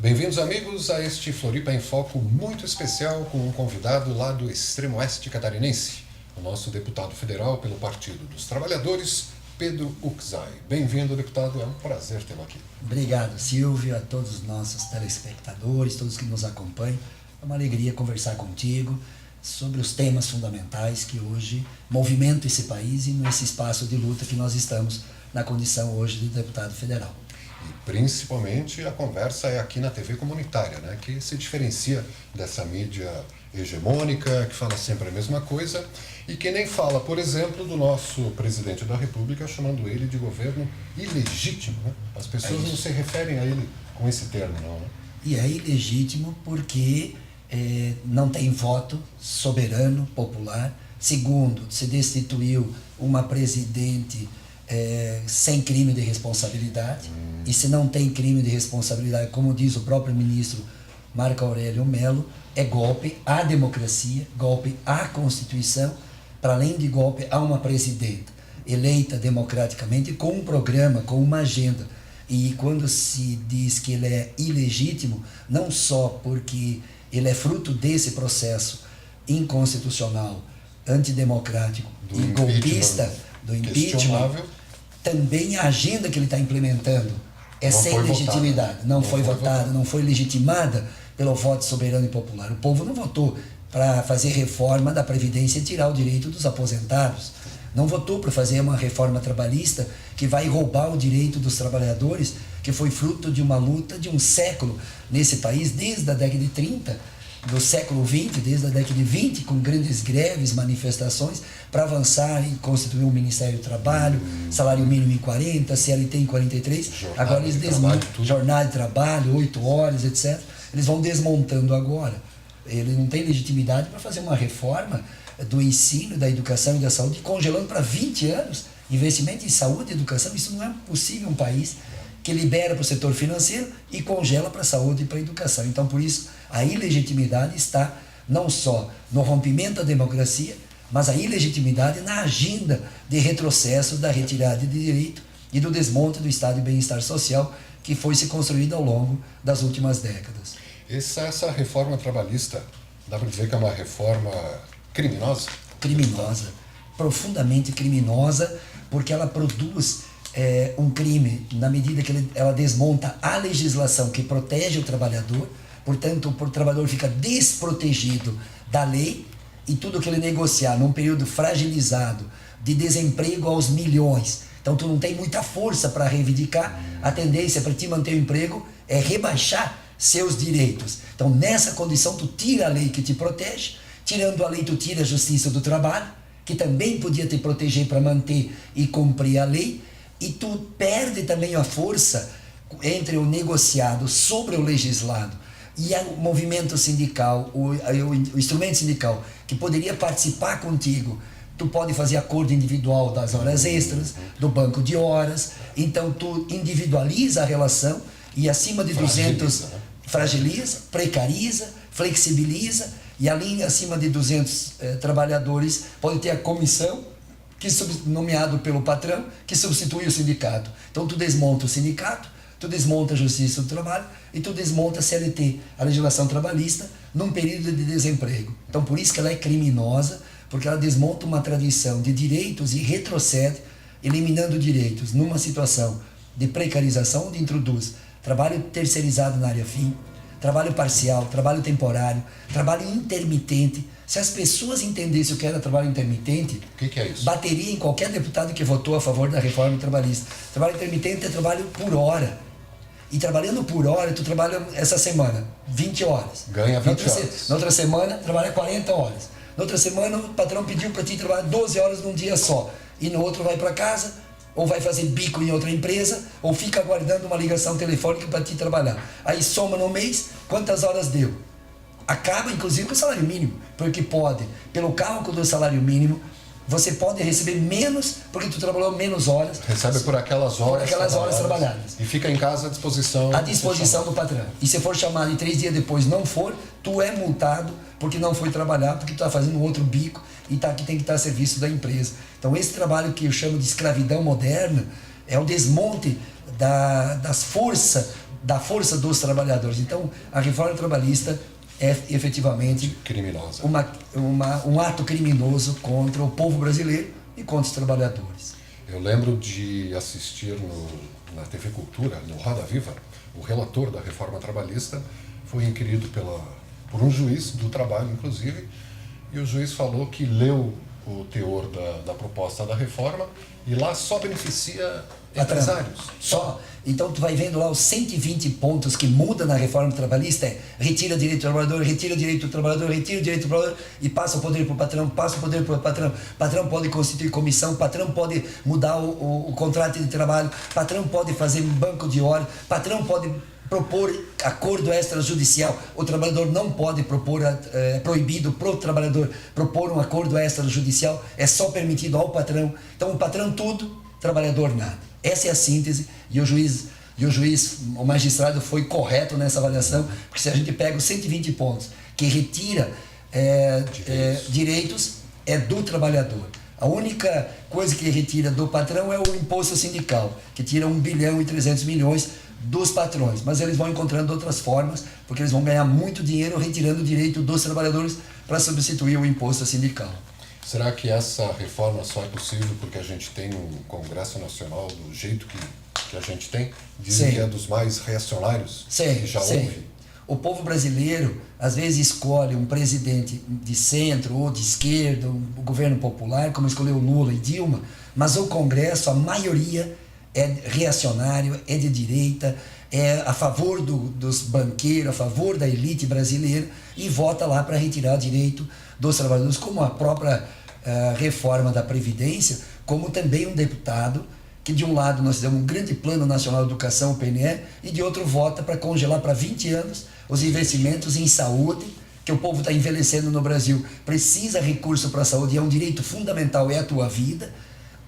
Bem-vindos, amigos, a este Floripa em Foco muito especial com um convidado lá do extremo oeste catarinense, o nosso deputado federal pelo Partido dos Trabalhadores, Pedro Uczaj. Bem-vindo, deputado, é um prazer tê-lo aqui. Obrigado, Silvio, a todos os nossos telespectadores, todos que nos acompanham. É uma alegria conversar contigo sobre os temas fundamentais que hoje movimentam esse país e nesse espaço de luta que nós estamos na condição hoje de deputado federal. E principalmente a conversa é aqui na TV comunitária, né, que se diferencia dessa mídia hegemônica, que fala sempre a mesma coisa, e que nem fala, por exemplo, do nosso presidente da República, chamando ele de governo ilegítimo. Né? As pessoas não se referem a ele com esse termo, não, né? E é ilegítimo porque não tem voto soberano, popular. Segundo, se destituiu uma presidente sem crime de responsabilidade. E se não tem crime de responsabilidade, como diz o próprio ministro Marco Aurélio Mello, é golpe à democracia, golpe à Constituição, para além de golpe a uma presidenta eleita democraticamente com um programa, com uma agenda. E quando se diz que ele é ilegítimo, não só porque ele é fruto desse processo inconstitucional, antidemocrático e golpista do impeachment, também a agenda que ele está implementando é sem legitimidade. Não foi votada, não foi legitimada pelo voto soberano e popular. O povo não votou para fazer reforma da Previdência e tirar o direito dos aposentados. Não votou para fazer uma reforma trabalhista que vai roubar o direito dos trabalhadores, que foi fruto de uma luta de um século nesse país, desde a década de 30, do século 20, desde a década de 20, com grandes greves, manifestações, para avançar e constituir um Ministério do Trabalho, salário mínimo em 40, CLT em 43, agora eles desmontam, jornada de trabalho, 8 horas, etc. Eles vão desmontando agora. Ele não tem legitimidade para fazer uma reforma do ensino, da educação e da saúde, congelando para 20 anos investimento em saúde e educação. Isso não é possível em um país que libera para o setor financeiro e congela para a saúde e para a educação. Então, por isso, a ilegitimidade está não só no rompimento da democracia, mas a ilegitimidade na agenda de retrocesso da retirada de direito e do desmonte do Estado de bem-estar social que foi se construído ao longo das últimas décadas. Essa reforma trabalhista, dá para dizer que é uma reforma criminosa? Criminosa, profundamente criminosa, porque ela produz um crime na medida que ela desmonta a legislação que protege o trabalhador, portanto o trabalhador fica desprotegido da lei e tudo que ele negociar num período fragilizado de desemprego aos milhões, então tu não tem muita força para reivindicar, a tendência para te manter o emprego é rebaixar seus direitos. Então nessa condição tu tira a lei que te protege, tirando a lei tu tira a justiça do trabalho, que também podia te proteger para manter e cumprir a lei, e tu perde também a força entre o negociado sobre o legislado e o movimento sindical, o instrumento sindical que poderia participar contigo. Tu pode fazer acordo individual das horas extras, do banco de horas, então tu individualiza a relação e acima de 200 fragiliza, precariza, flexibiliza, e a linha acima de 200 trabalhadores pode ter a comissão nomeado pelo patrão, que substitui o sindicato. Então tu desmonta o sindicato, tu desmonta a justiça do trabalho e tu desmonta a CLT, a legislação trabalhista, num período de desemprego. Então por isso que ela é criminosa, porque ela desmonta uma tradição de direitos e retrocede, eliminando direitos numa situação de precarização, onde introduz trabalho terceirizado na área fim, trabalho parcial, trabalho temporário, trabalho intermitente. Se as pessoas entendessem o que era trabalho intermitente, o que é isso? Bateria em qualquer deputado que votou a favor da reforma trabalhista. Trabalho intermitente é trabalho por hora. E trabalhando por hora, tu trabalha essa semana 20 horas. Ganha 20 horas. Na outra semana, trabalha 40 horas. Na outra semana, o patrão pediu para ti trabalhar 12 horas num dia só. E no outro vai para casa, ou vai fazer bico em outra empresa, ou fica aguardando uma ligação telefônica para ti trabalhar. Aí soma no mês, quantas horas deu? Acaba inclusive com o salário mínimo, porque pode, pelo cálculo do salário mínimo, você pode receber menos porque tu trabalhou menos horas. Recebe por aquelas horas trabalhadas. E fica em casa à disposição. À disposição do patrão. E se for chamado e 3 dias depois não for, tu é multado porque não foi trabalhar, porque tu está fazendo outro bico e que tem que estar a serviço da empresa. Então esse trabalho que eu chamo de escravidão moderna é o desmonte das forças da força dos trabalhadores. Então, a reforma trabalhista é efetivamente criminosa. Um ato criminoso contra o povo brasileiro e contra os trabalhadores. Eu lembro de assistir na TV Cultura, no Roda Viva, o relator da reforma trabalhista foi inquirido por um juiz do trabalho, inclusive, e o juiz falou que leu o teor da proposta da reforma e lá só beneficia empresários. Só. Então tu vai vendo lá os 120 pontos que muda na reforma trabalhista, retira direito do trabalhador, retira direito do trabalhador, retira direito do trabalhador e passa o poder para o patrão, passa o poder para o patrão. O patrão pode constituir comissão, o patrão pode mudar o contrato de trabalho, o patrão pode fazer um banco de hora, o patrão pode propor acordo extrajudicial, o trabalhador não pode propor, é proibido para o trabalhador propor um acordo extrajudicial, é só permitido ao patrão. Então o patrão tudo, o trabalhador nada. Essa é a síntese e o magistrado foi correto nessa avaliação, porque se a gente pega os 120 pontos que retira direitos, é do trabalhador. A única coisa que retira do patrão é o imposto sindical, que tira 1 bilhão e 300 milhões dos patrões, mas eles vão encontrando outras formas, porque eles vão ganhar muito dinheiro retirando o direito dos trabalhadores para substituir o imposto sindical. Será que essa reforma só é possível porque a gente tem um Congresso Nacional do jeito que a gente tem? Dizem que é dos mais reacionários que já houve. O povo brasileiro, às vezes, escolhe um presidente de centro ou de esquerda, um governo popular, como escolheu Lula e Dilma, mas o Congresso, a maioria é reacionário, é de direita, é a favor dos banqueiros, a favor da elite brasileira e vota lá para retirar direito dos trabalhadores, como a própria reforma da Previdência, como também um deputado que de um lado nós fizemos um grande Plano Nacional de Educação, o PNE, e de outro vota para congelar para 20 anos os investimentos em saúde, que o povo está envelhecendo no Brasil, precisa recurso para a saúde, é um direito fundamental, é a tua vida,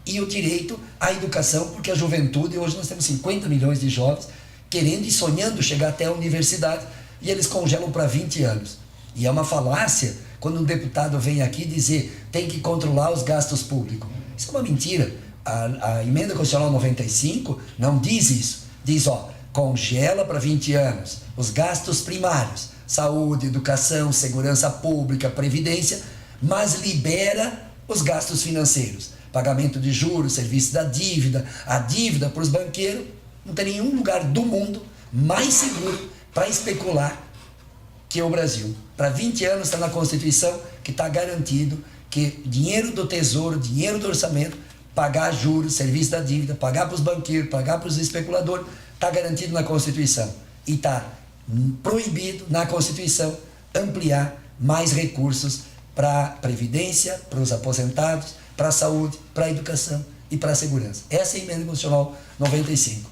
e o direito à educação, porque a juventude, hoje nós temos 50 milhões de jovens querendo e sonhando chegar até a universidade, e eles congelam para 20 anos. E é uma falácia quando um deputado vem aqui dizer tem que controlar os gastos públicos. Isso é uma mentira. A emenda constitucional 95 não diz isso. Diz, congela para 20 anos os gastos primários, saúde, educação, segurança pública, previdência, mas libera os gastos financeiros. Pagamento de juros, serviço da dívida, a dívida para os banqueiros. Não tem nenhum lugar do mundo mais seguro para especular que o Brasil. Para 20 anos está na Constituição que está garantido que dinheiro do Tesouro, dinheiro do orçamento, pagar juros, serviço da dívida, pagar para os banqueiros, pagar para os especuladores, está garantido na Constituição. E está proibido na Constituição ampliar mais recursos para a Previdência, para os aposentados, para a saúde, para a educação e para a segurança. Essa é a emenda constitucional 95.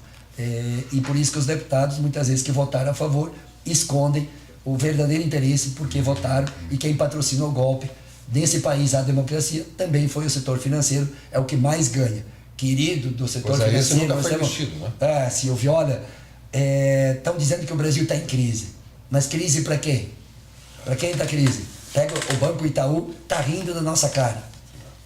E por isso que os deputados, muitas vezes que votaram a favor, escondem o verdadeiro interesse porque votaram, e quem patrocinou o golpe desse país, a democracia, também foi o setor financeiro, é o que mais ganha. Querido do setor financeiro... Nunca foi mexido, né? Silvio, olha, estão dizendo que o Brasil está em crise. Mas crise para quem? Para quem está crise? Pega o Banco Itaú, está rindo da nossa cara.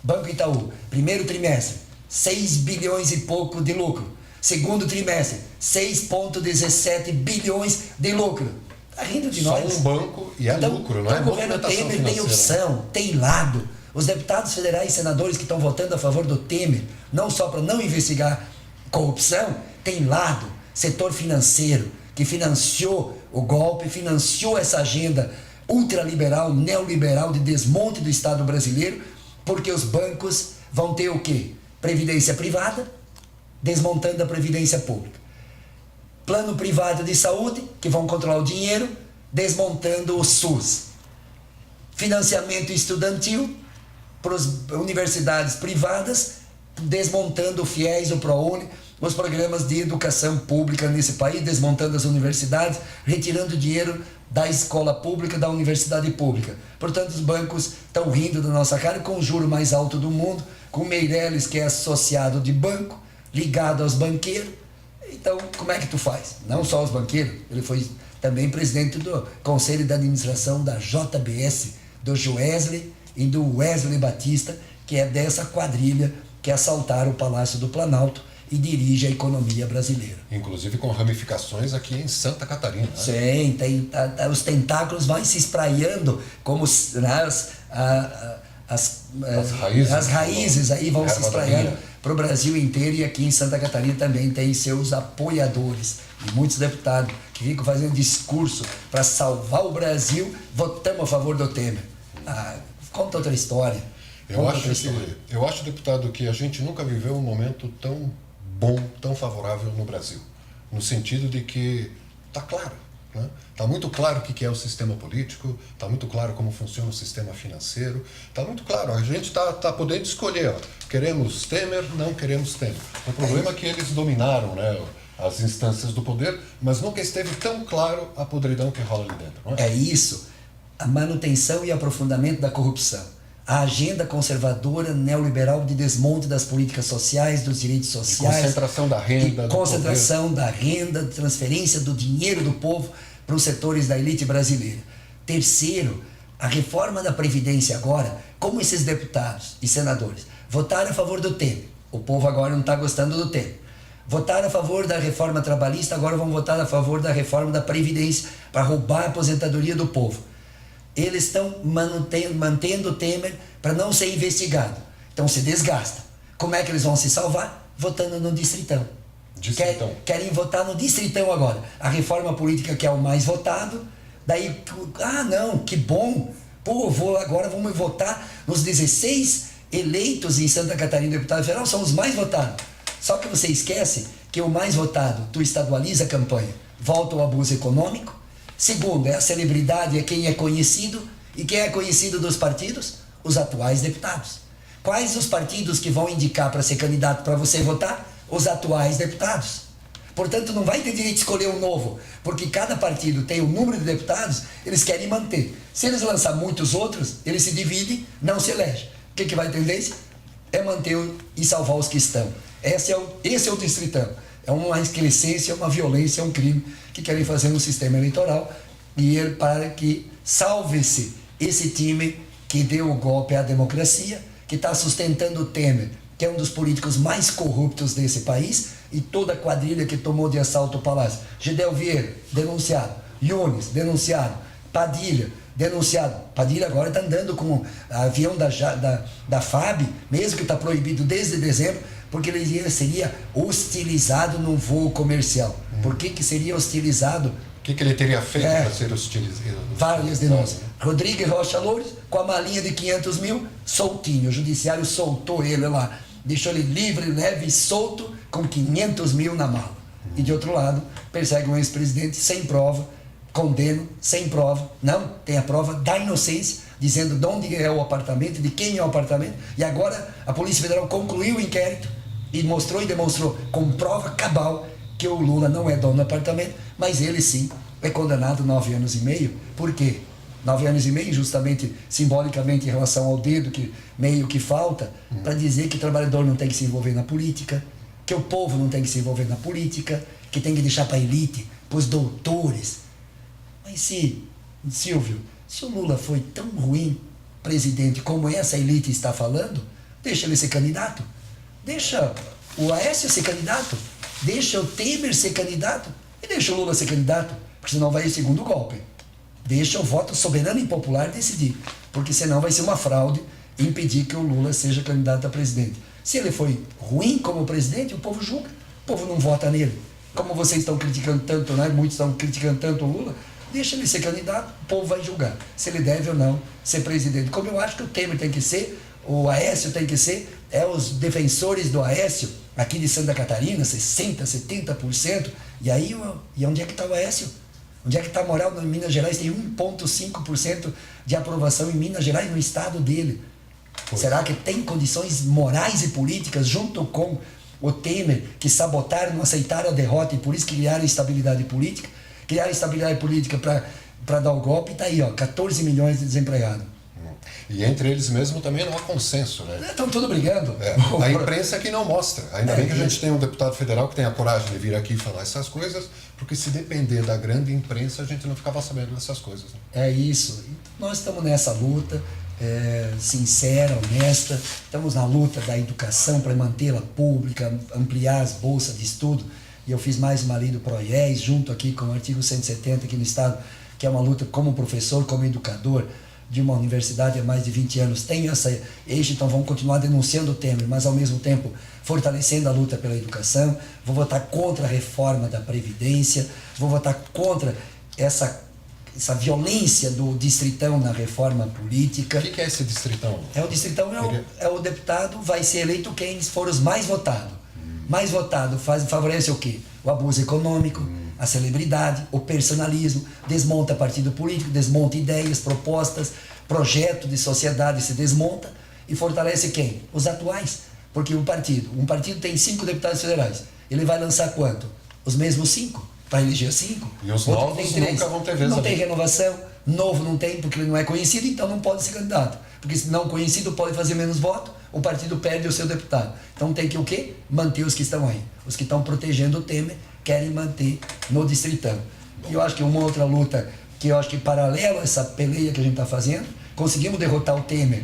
Banco Itaú, primeiro trimestre, 6 bilhões e pouco de lucro. Segundo trimestre, 6,17 bilhões de lucro. Está rindo de nós. Só um banco e é lucro, não é? O governo Temer tem opção, tem lado. Os deputados federais e senadores que estão votando a favor do Temer, não só para não investigar corrupção, tem lado. Setor financeiro, que financiou o golpe, financiou essa agenda ultraliberal, neoliberal de desmonte do Estado brasileiro, porque os bancos vão ter o quê? Previdência privada, desmontando a previdência pública. Plano privado de saúde, que vão controlar o dinheiro, desmontando o SUS. Financiamento estudantil para as universidades privadas, desmontando o FIES, o ProUni, os programas de educação pública nesse país, desmontando as universidades, retirando dinheiro da escola pública, da universidade pública. Portanto, os bancos estão rindo da nossa cara com o juro mais alto do mundo, com o Meirelles, que é associado de banco, ligado aos banqueiros. Então, como é que tu faz? Não só os banqueiros, ele foi também presidente do Conselho de Administração da JBS, do Joesley e do Wesley Batista, que é dessa quadrilha que assaltaram o Palácio do Planalto e dirige a economia brasileira. Inclusive com ramificações aqui em Santa Catarina. Né? Sim, os tentáculos vão se espraiando como né, as raízes aí vão se espraiando para o Brasil inteiro, e aqui em Santa Catarina também tem seus apoiadores e muitos deputados que ficam fazendo discurso para salvar o Brasil. Votamos a favor do Temer. Conta outra história. Eu acho, deputado, que a gente nunca viveu um momento tão bom, tão favorável no Brasil, no sentido de que está claro. Está muito claro o que é o sistema político, está muito claro como funciona o sistema financeiro, está muito claro, a gente está podendo escolher, queremos Temer, não queremos Temer. O problema é que eles dominaram, né, as instâncias do poder, mas nunca esteve tão claro a podridão que rola ali dentro. Não é? É isso, a manutenção e aprofundamento da corrupção, a agenda conservadora neoliberal de desmonte das políticas sociais, dos direitos sociais, concentração da renda, concentração da renda, transferência do dinheiro do povo para os setores da elite brasileira. Terceiro, a reforma da Previdência agora, como esses deputados e senadores votaram a favor do Temer, o povo agora não está gostando do Temer. Votaram a favor da reforma trabalhista, agora vão votar a favor da reforma da Previdência para roubar a aposentadoria do povo. Eles estão mantendo o Temer para não ser investigado. Então se desgasta. Como é que eles vão se salvar? Votando no Distritão. Querem votar no Distritão agora. A reforma política que é o mais votado. Daí, não, que bom. Agora vamos votar nos 16 eleitos em Santa Catarina, deputado federal, são os mais votados. Só que você esquece que o mais votado, tu estadualiza a campanha, volta o abuso econômico. Segundo, é a celebridade, é quem é conhecido. E quem é conhecido dos partidos? Os atuais deputados. Quais os partidos que vão indicar para ser candidato para você votar? Os atuais deputados. Portanto, não vai ter direito de escolher um novo, porque cada partido tem um número de deputados, eles querem manter. Se eles lançar muitos outros, eles se dividem, não se elege. O que vai ter tendência? É manter e salvar os que estão. Esse é o Distritão. É uma excrescência, uma violência, um crime que querem fazer no sistema eleitoral, e para que salve-se esse time que deu o golpe à democracia, que está sustentando o Temer, que é um dos políticos mais corruptos desse país, e toda a quadrilha que tomou de assalto o palácio. Gedel Vieira, denunciado. Yunes, denunciado. Padilha, denunciado. Padilha agora está andando com avião da FAB, mesmo que está proibido desde dezembro, porque ele seria hostilizado num voo comercial. Por que seria hostilizado? O que ele teria feito para ser hostilizado? Várias denúncias. Rodrigo Rocha Loures, com a malinha de 500 mil, soltinho. O judiciário soltou ele lá. Deixou ele livre, leve e solto, com 500 mil na mala. E de outro lado, persegue um ex-presidente sem prova, condena sem prova. Não, tem a prova da inocência, dizendo de onde é o apartamento, de quem é o apartamento. E agora a Polícia Federal concluiu o inquérito e mostrou e demonstrou com prova cabal que o Lula não é dono do apartamento, mas ele sim é condenado a 9 anos e meio. Por quê? 9 anos e meio, justamente, simbolicamente, em relação ao dedo que meio que falta, para dizer que o trabalhador não tem que se envolver na política, que o povo não tem que se envolver na política, que tem que deixar para a elite, para os doutores. Mas Silvio, se o Lula foi tão ruim presidente como essa elite está falando, deixa ele ser candidato. Deixa o Aécio ser candidato. Deixa o Temer ser candidato. E deixa o Lula ser candidato, porque senão vai o segundo golpe. Deixa o voto soberano e popular decidir, porque senão vai ser uma fraude impedir que o Lula seja candidato a presidente. Se ele foi ruim como presidente, o povo julga, o povo não vota nele. Como vocês estão criticando tanto, né? Muitos estão criticando tanto o Lula, deixa ele ser candidato, o povo vai julgar se ele deve ou não ser presidente. Como eu acho que o Temer tem que ser, o Aécio tem que ser, os defensores do Aécio, aqui de Santa Catarina, 60%, 70%, e onde é que está o Aécio? Onde é que está a moral? Em Minas Gerais tem 1,5% de aprovação em Minas Gerais, no estado dele. Será que tem condições morais e políticas, junto com o Temer, que sabotaram, não aceitaram a derrota e por isso criaram instabilidade política? Criaram instabilidade política para dar o golpe, e está aí, 14 milhões de desempregados. E entre eles mesmo também não há consenso, né? Estão todos brigando. A imprensa que não mostra. Ainda bem que a gente tem um deputado federal que tem a coragem de vir aqui e falar essas coisas, porque se depender da grande imprensa, a gente não ficava sabendo dessas coisas. Né? É isso. Nós estamos nessa luta. sincera, honesta. Estamos na luta da educação para mantê-la pública, ampliar as bolsas de estudo. E eu fiz mais uma lei do PROIES, junto aqui com o artigo 170 aqui no Estado, que é uma luta como professor, como educador de uma universidade há mais de 20 anos. Tenho essa eixo, então vamos continuar denunciando o Temer, mas ao mesmo tempo fortalecendo a luta pela educação. Vou votar contra a reforma da Previdência, vou votar contra essa violência do distritão na reforma política. O que é esse distritão? O distritão é o deputado, vai ser eleito quem for os mais votados. Mais votado favorece o quê? O abuso econômico, a celebridade, o personalismo, desmonta partido político, desmonta ideias, propostas, projeto de sociedade se desmonta e fortalece quem? Os atuais. Porque um partido tem 5 deputados federais. Ele vai lançar quanto? Os mesmos 5, para eleger 5. E os novos nunca vão ter vez. Não tem renovação, novo não tem, porque ele não é conhecido, então não pode ser candidato. Porque se não conhecido pode fazer menos voto, o partido perde o seu deputado. Então tem que o quê? Manter os que estão aí. Os que estão protegendo o Temer querem manter no distritão. E eu acho que uma outra luta, que eu acho que paralelo a essa peleia que a gente está fazendo, conseguimos derrotar o Temer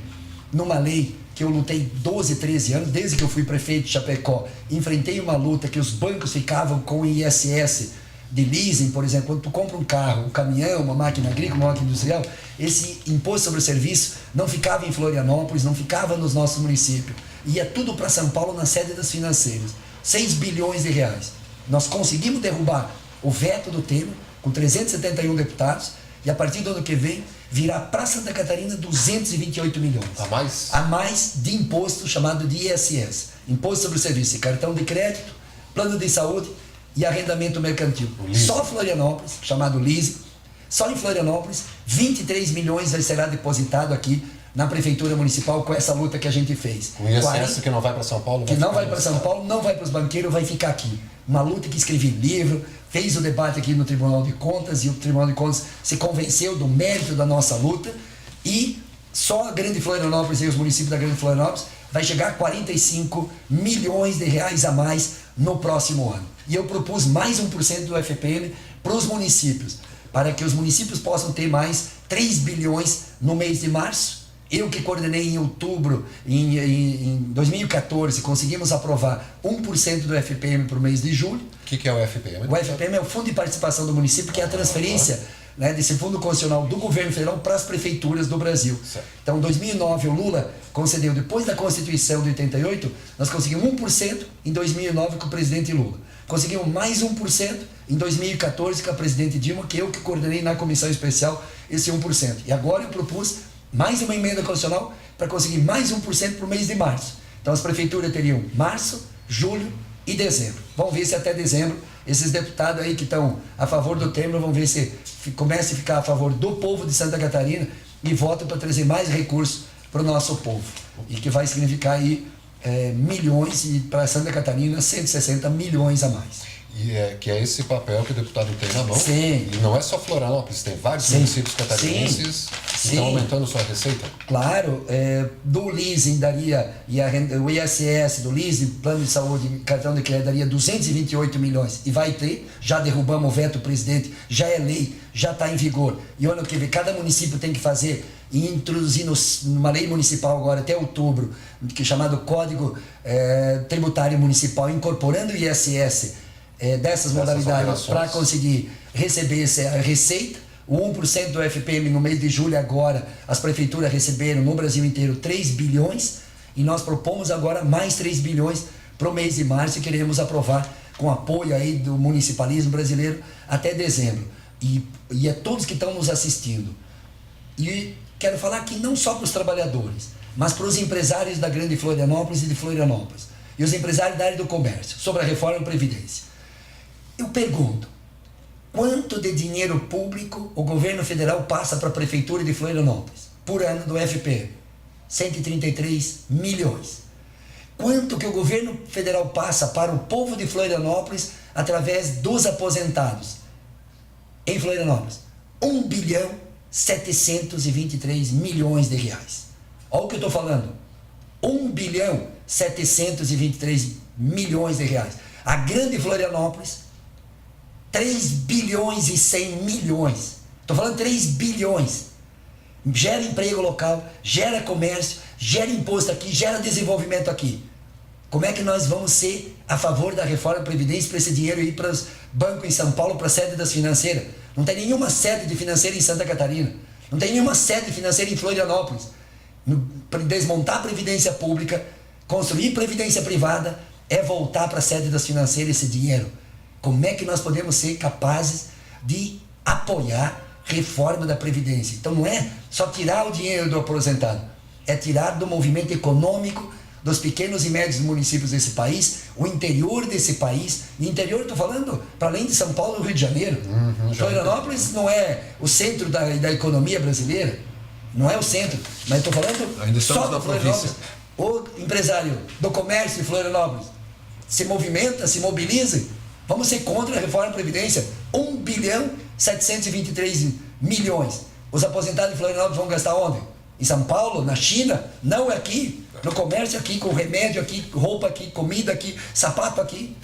numa lei que eu lutei 12, 13 anos, desde que eu fui prefeito de Chapecó. Enfrentei uma luta que os bancos ficavam com o ISS de leasing, por exemplo, quando tu compra um carro, um caminhão, uma máquina agrícola, uma máquina industrial, esse imposto sobre o serviço não ficava em Florianópolis, não ficava nos nossos municípios. Ia tudo para São Paulo, na sede das financeiras. 6 bilhões de reais. Nós conseguimos derrubar o veto do Temer, com 371 deputados, e a partir do ano que vem, virá para Santa Catarina 228 milhões. A mais? A mais de imposto chamado de ISS. Imposto sobre o serviço, cartão de crédito, plano de saúde e arrendamento mercantil. Só Florianópolis, chamado leasing, só em Florianópolis, 23 milhões será depositado aqui na Prefeitura Municipal com essa luta que a gente fez. O ISS que não vai para São Paulo? Que não vai para São Paulo, não vai para os banqueiros, vai ficar aqui. Uma luta que escrevi livro, fez o debate aqui no Tribunal de Contas e o Tribunal de Contas se convenceu do mérito da nossa luta e só a Grande Florianópolis e os municípios da Grande Florianópolis vai chegar a 45 milhões de reais a mais no próximo ano. E eu propus mais 1% do FPM para os municípios, para que os municípios possam ter mais 3 bilhões no mês de março. Eu que coordenei em outubro, em 2014, conseguimos aprovar 1% do FPM para o mês de julho. O que é o FPM? O FPM é o Fundo de Participação do Município, que é a transferência desse Fundo Constitucional do governo federal para as prefeituras do Brasil. Certo. Então, em 2009, o Lula concedeu, depois da Constituição de 88, nós conseguimos 1% em 2009 com o presidente Lula. Conseguimos mais 1% em 2014 com a presidente Dilma, que eu que coordenei na comissão especial esse 1%. E agora eu propus mais uma emenda constitucional para conseguir mais 1% para o mês de março. Então as prefeituras teriam março, julho e dezembro. Vamos ver se até dezembro esses deputados aí que estão a favor do Temer vão ver se começa a ficar a favor do povo de Santa Catarina e votam para trazer mais recursos para o nosso povo. E que vai significar aí milhões e para Santa Catarina 160 milhões a mais. E que é esse papel que o deputado tem na mão. Sim. E não é só Florianópolis, tem vários municípios catarinenses que estão aumentando sua receita. Claro, do leasing daria, o ISS do leasing, plano de saúde, cartão de crédito daria 228 milhões. E vai ter, já derrubamos o veto do presidente, já é lei, já está em vigor. E olha o que cada município tem que fazer e introduzir numa lei municipal agora até outubro, que é chamado Código Tributário Municipal, incorporando o ISS dessas modalidades para conseguir receber essa receita. O 1% do FPM no mês de julho agora, as prefeituras receberam no Brasil inteiro 3 bilhões e nós propomos agora mais 3 bilhões para o mês de março e queremos aprovar com apoio aí do municipalismo brasileiro até dezembro. E é todos que estão nos assistindo. E quero falar aqui não só para os trabalhadores, mas para os empresários da Grande Florianópolis e de Florianópolis e os empresários da área do comércio sobre a reforma da Previdência. Eu pergunto, quanto de dinheiro público o governo federal passa para a prefeitura de Florianópolis por ano do FPM? 133 milhões. Quanto que o governo federal passa para o povo de Florianópolis através dos aposentados em Florianópolis? 1 bilhão 723 milhões de reais. Olha o que eu estou falando. 1 bilhão 723 milhões de reais. A Grande Florianópolis, 3 bilhões e 100 milhões. Estou falando 3 bilhões. gera emprego local, gera comércio, gera imposto aqui, gera desenvolvimento aqui. Como é que nós vamos ser a favor da reforma da Previdência para esse dinheiro ir para os bancos em São Paulo, para a sede das financeiras? Não tem nenhuma sede de financeira em Santa Catarina. Não tem nenhuma sede financeira em Florianópolis. Desmontar a Previdência Pública, construir Previdência Privada, é voltar para a sede das financeiras esse dinheiro. Como é que nós podemos ser capazes de apoiar reforma da Previdência? Então não é só tirar o dinheiro do aposentado, é tirar do movimento econômico dos pequenos e médios municípios desse país, o interior desse país. E interior, estou falando, para além de São Paulo e Rio de Janeiro. Florianópolis não é o centro da economia brasileira, não é o centro, mas estou falando ainda só na de Florianópolis. O empresário do comércio de Florianópolis se movimenta, se mobiliza. Vamos ser contra a reforma da Previdência. 1 bilhão 723 milhões. Os aposentados de Florianópolis vão gastar onde? Em São Paulo, na China? Não aqui. No comércio aqui, com remédio aqui, roupa aqui, comida aqui, sapato aqui.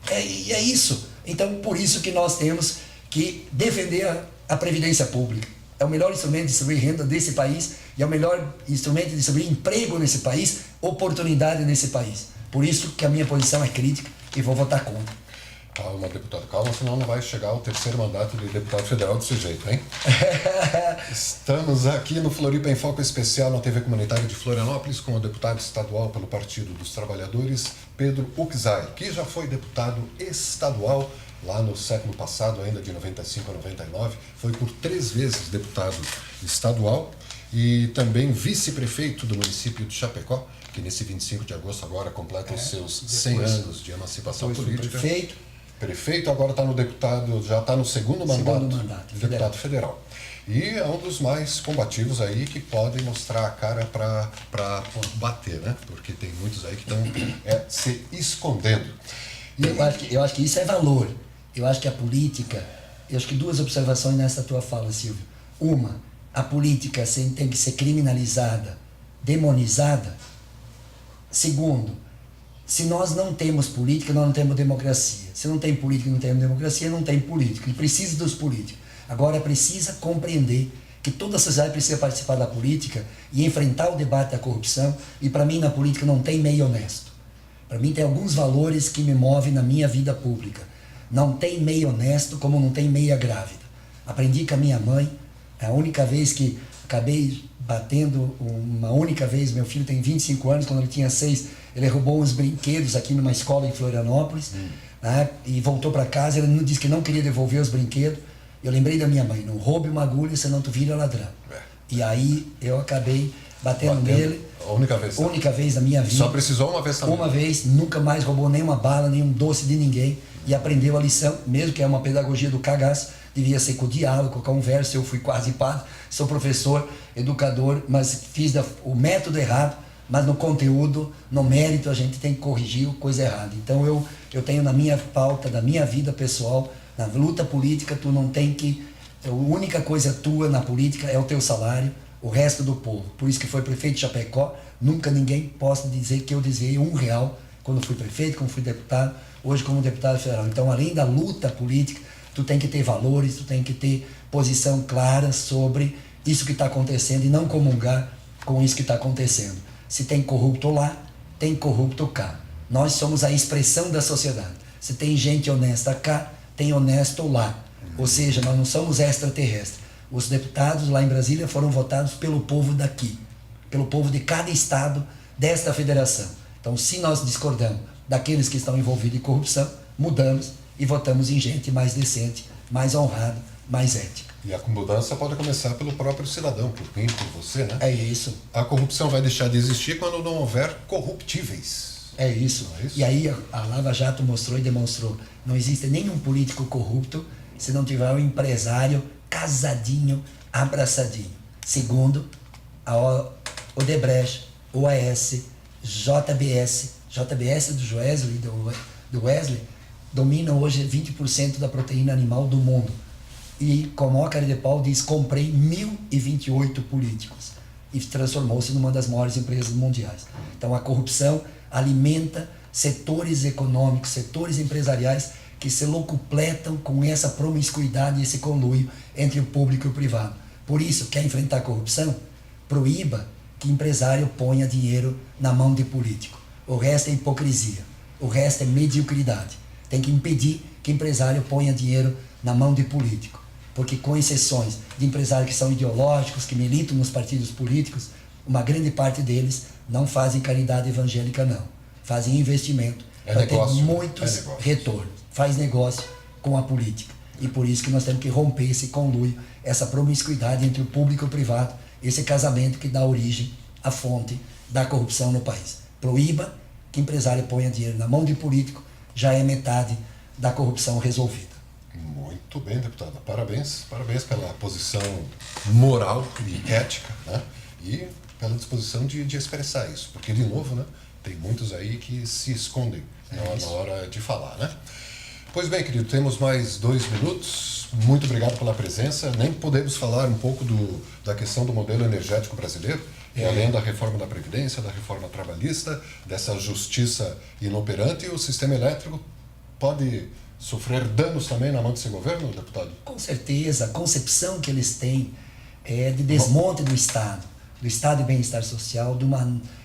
É isso. Então, por isso que nós temos que defender a Previdência Pública. É o melhor instrumento de distribuir renda desse país e é o melhor instrumento de distribuir emprego nesse país, oportunidade nesse país. Por isso que a minha posição é crítica e vou votar contra. Calma, deputado, calma, senão não vai chegar ao terceiro mandato de deputado federal desse jeito, hein? Estamos aqui no Floripa em Foco Especial na TV Comunitária de Florianópolis com o deputado estadual pelo Partido dos Trabalhadores, Pedro Uczai, que já foi deputado estadual lá no século passado, ainda de 95 a 99, foi por 3 vezes deputado estadual e também vice-prefeito do município de Chapecó, que nesse 25 de agosto agora completa os seus 100 anos de emancipação política. Prefeito, agora está no deputado, já está no segundo mandato de deputado federal. E é um dos mais combativos aí que podem mostrar a cara para bater, né? Porque tem muitos aí que estão se escondendo. Eu acho que isso é valor. Eu acho que a política, eu acho que 2 observações nessa tua fala, Silvio. Uma, a política tem que ser criminalizada, demonizada. Segundo, se nós não temos política, nós não temos democracia. Se não tem política e não tem democracia, não tem político. E precisa dos políticos. Agora precisa compreender que toda a sociedade precisa participar da política e enfrentar o debate da corrupção. E para mim, na política, não tem meio honesto. Para mim, tem alguns valores que me movem na minha vida pública. Não tem meio honesto, como não tem meia grávida. Aprendi com a minha mãe. A única vez que acabei batendo, uma única vez, meu filho tem 25 anos, quando ele tinha 6, ele roubou uns brinquedos aqui numa escola em Florianópolis, né, e voltou para casa, ele disse que não queria devolver os brinquedos. Eu lembrei da minha mãe, não roube uma agulha, senão tu vira ladrão. E aí eu acabei batendo nele. A única vez. Única vez na minha vida. Só precisou uma vez também. Uma vez, nunca mais roubou nenhuma bala, nenhum doce de ninguém. E aprendeu a lição, mesmo que é uma pedagogia do cagaço, devia ser com diálogo, com conversa. Eu fui quase padre, sou professor, educador, mas fiz o método errado, mas no conteúdo, no mérito, a gente tem que corrigir coisa errada. Então eu tenho na minha pauta, da minha vida pessoal, na luta política, tu não tem que... A única coisa tua na política é o teu salário, o resto do povo. Por isso que foi prefeito de Chapecó, nunca ninguém possa dizer que eu desviei R$1 quando fui prefeito, quando fui deputado, hoje como deputado federal. Então, além da luta política, tu tem que ter valores, tu tem que ter posição clara sobre isso que está acontecendo e não comungar com isso que está acontecendo. Se tem corrupto lá, tem corrupto cá. Nós somos a expressão da sociedade. Se tem gente honesta cá, tem honesto lá. Ou seja, nós não somos extraterrestres. Os deputados lá em Brasília foram votados pelo povo daqui, pelo povo de cada estado desta federação. Então, se nós discordamos daqueles que estão envolvidos em corrupção, mudamos e votamos em gente mais decente, mais honrada, mais ética. E a mudança pode começar pelo próprio cidadão, por mim, por você, né? É isso. A corrupção vai deixar de existir quando não houver corruptíveis. É isso. E aí a Lava Jato mostrou e demonstrou, não existe nenhum político corrupto se não tiver um empresário casadinho, abraçadinho. Segundo, a Odebrecht, OAS, JBS do Wesley, dominam hoje 20% da proteína animal do mundo. E, como a cara de pau diz, comprei 1.028 políticos. E transformou-se numa das maiores empresas mundiais. Então, a corrupção alimenta setores econômicos, setores empresariais que se locupletam com essa promiscuidade e esse conluio entre o público e o privado. Por isso, quer enfrentar a corrupção? Proíba que empresário ponha dinheiro na mão de político. O resto é hipocrisia. O resto é mediocridade. Tem que impedir que empresário ponha dinheiro na mão de político. Porque com exceções de empresários que são ideológicos, que militam nos partidos políticos, uma grande parte deles não fazem caridade evangélica, não. Fazem investimento para ter muitos retornos. Faz negócio com a política. E por isso que nós temos que romper esse conluio, essa promiscuidade entre o público e o privado, esse casamento que dá origem à fonte da corrupção no país. Proíba que empresário ponha dinheiro na mão de político, já é metade da corrupção resolvida. Muito bem, deputada. Parabéns pela posição moral e ética, né? E pela disposição de expressar isso. Porque, de novo, né, tem muitos aí que se escondem na hora de falar, né? Pois bem, querido, temos mais 2 minutos. Muito obrigado pela presença. Nem podemos falar um pouco da questão do modelo energético brasileiro, além da reforma da Previdência, da reforma trabalhista, dessa justiça inoperante. O sistema elétrico pode sofrer danos também na mão desse governo, deputado? Com certeza. A concepção que eles têm é de desmonte do Estado de bem-estar social,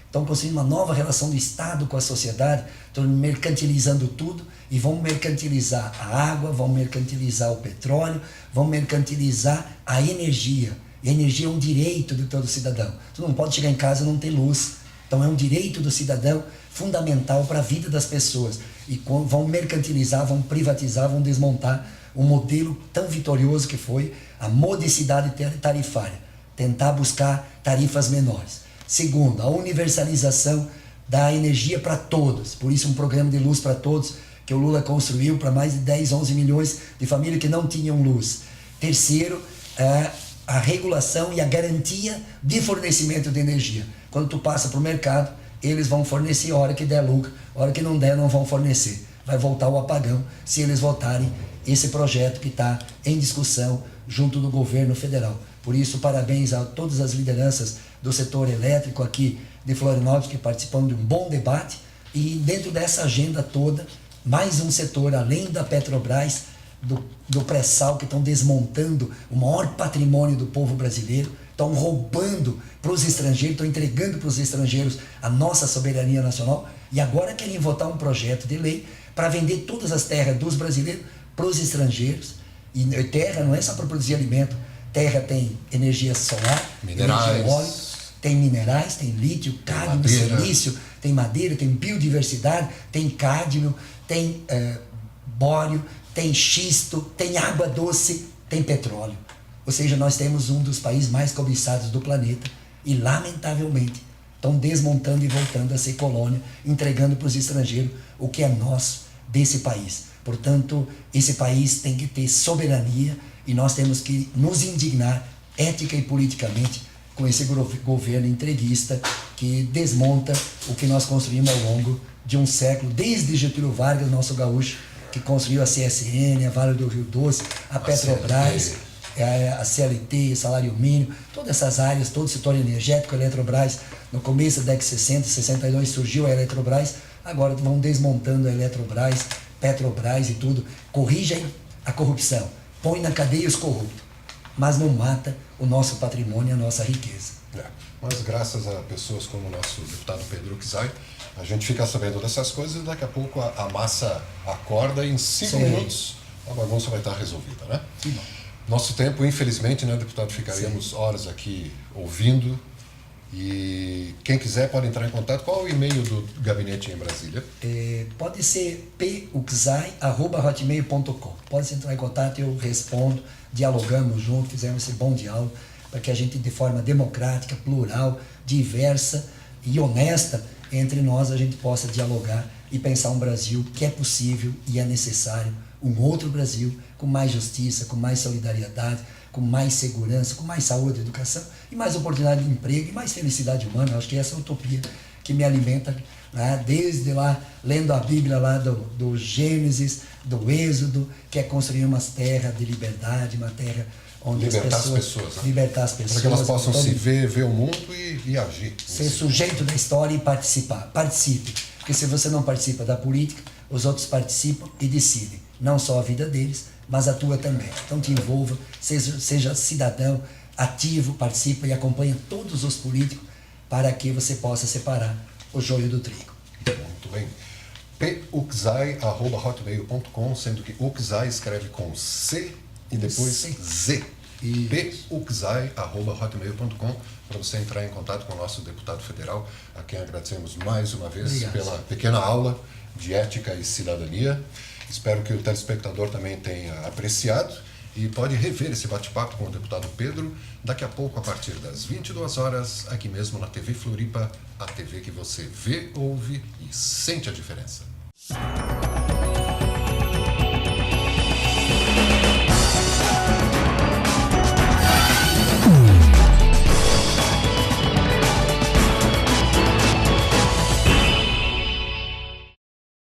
estão construindo uma nova relação do Estado com a sociedade, estão mercantilizando tudo e vão mercantilizar a água, vão mercantilizar o petróleo, vão mercantilizar a energia. E a energia é um direito de todo cidadão. Tu não pode chegar em casa e não ter luz. Então é um direito do cidadão fundamental para a vida das pessoas. E vão mercantilizar, vão privatizar, vão desmontar um modelo tão vitorioso que foi a modicidade tarifária. Tentar buscar tarifas menores. Segundo, a universalização da energia para todos. Por isso um programa de luz para todos que o Lula construiu para mais de 10, 11 milhões de famílias que não tinham luz. Terceiro, a regulação e a garantia de fornecimento de energia. Quando tu passa para o mercado, eles vão fornecer a hora que der lucro, a hora que não der, não vão fornecer. Vai voltar o apagão se eles votarem esse projeto que está em discussão junto do governo federal. Por isso, parabéns a todas as lideranças do setor elétrico aqui de Florianópolis que participam de um bom debate e dentro dessa agenda toda, mais um setor além da Petrobras, do pré-sal, que estão desmontando o maior patrimônio do povo brasileiro, estão roubando para os estrangeiros, estão entregando para os estrangeiros a nossa soberania nacional e agora querem votar um projeto de lei para vender todas as terras dos brasileiros para os estrangeiros. E terra não é só para produzir alimento, terra tem energia solar, minerais, energia eólica, tem minerais, tem lítio, cádmio, silício, tem madeira, tem biodiversidade, tem cádmio, tem bório, tem xisto, tem água doce, tem petróleo. Ou seja, nós temos um dos países mais cobiçados do planeta e, lamentavelmente, estão desmontando e voltando a ser colônia, entregando para os estrangeiros o que é nosso desse país. Portanto, esse país tem que ter soberania e nós temos que nos indignar, ética e politicamente, com esse governo entreguista que desmonta o que nós construímos ao longo de um século, desde Getúlio Vargas, nosso gaúcho, que construiu a CSN, a Vale do Rio Doce, a Petrobras, a CLT, salário mínimo, todas essas áreas, todo o setor energético, a Eletrobras. No começo da década de 60, 62 surgiu a Eletrobras, agora vão desmontando a Eletrobras, Petrobras e tudo. Corrigem a corrupção, põe na cadeia os corruptos, mas não mata o nosso patrimônio, a nossa riqueza. Mas graças a pessoas como o nosso deputado Pedro Kizai, a gente fica sabendo dessas coisas e daqui a pouco a massa acorda e em 5 minutos a bagunça vai estar resolvida, né? Sim. Nosso tempo, infelizmente, né, deputado, ficaríamos horas aqui ouvindo e quem quiser pode entrar em contato. Qual é o e-mail do gabinete em Brasília? Pode ser puxai@hotmail.com. Pode entrar em contato, eu respondo, dialogamos junto, fizemos esse bom diálogo para que a gente, de forma democrática, plural, diversa e honesta, entre nós a gente possa dialogar e pensar um Brasil que é possível e é necessário, um outro Brasil com mais justiça, com mais solidariedade, com mais segurança, com mais saúde, educação e mais oportunidade de emprego e mais felicidade humana. Eu acho que essa é a utopia que me alimenta, né? Desde lá, lendo a Bíblia lá do Gênesis, do Êxodo, que é construir uma terra de liberdade, uma terra onde libertar as pessoas, né? Libertar as pessoas. Para que elas possam se ver o mundo e agir. Ser sujeito da história e participar. Participe. Porque se você não participa da política, os outros participam e decidem. Não só a vida deles, mas a tua também. Então te envolva, seja cidadão, ativo, participa e acompanha todos os políticos para que você possa separar o joio do trigo. Muito bem. puczai@hotmail.com, sendo que Uczai escreve com C e depois C. Z. puczai@hotmail.com, para você entrar em contato com o nosso deputado federal, a quem agradecemos mais uma vez Obrigado. pela pequena aula de ética e cidadania. Espero que o telespectador também tenha apreciado e pode rever esse bate-papo com o deputado Pedro daqui a pouco, a partir das 22 horas, aqui mesmo na TV Floripa, a TV que você vê, ouve e sente a diferença.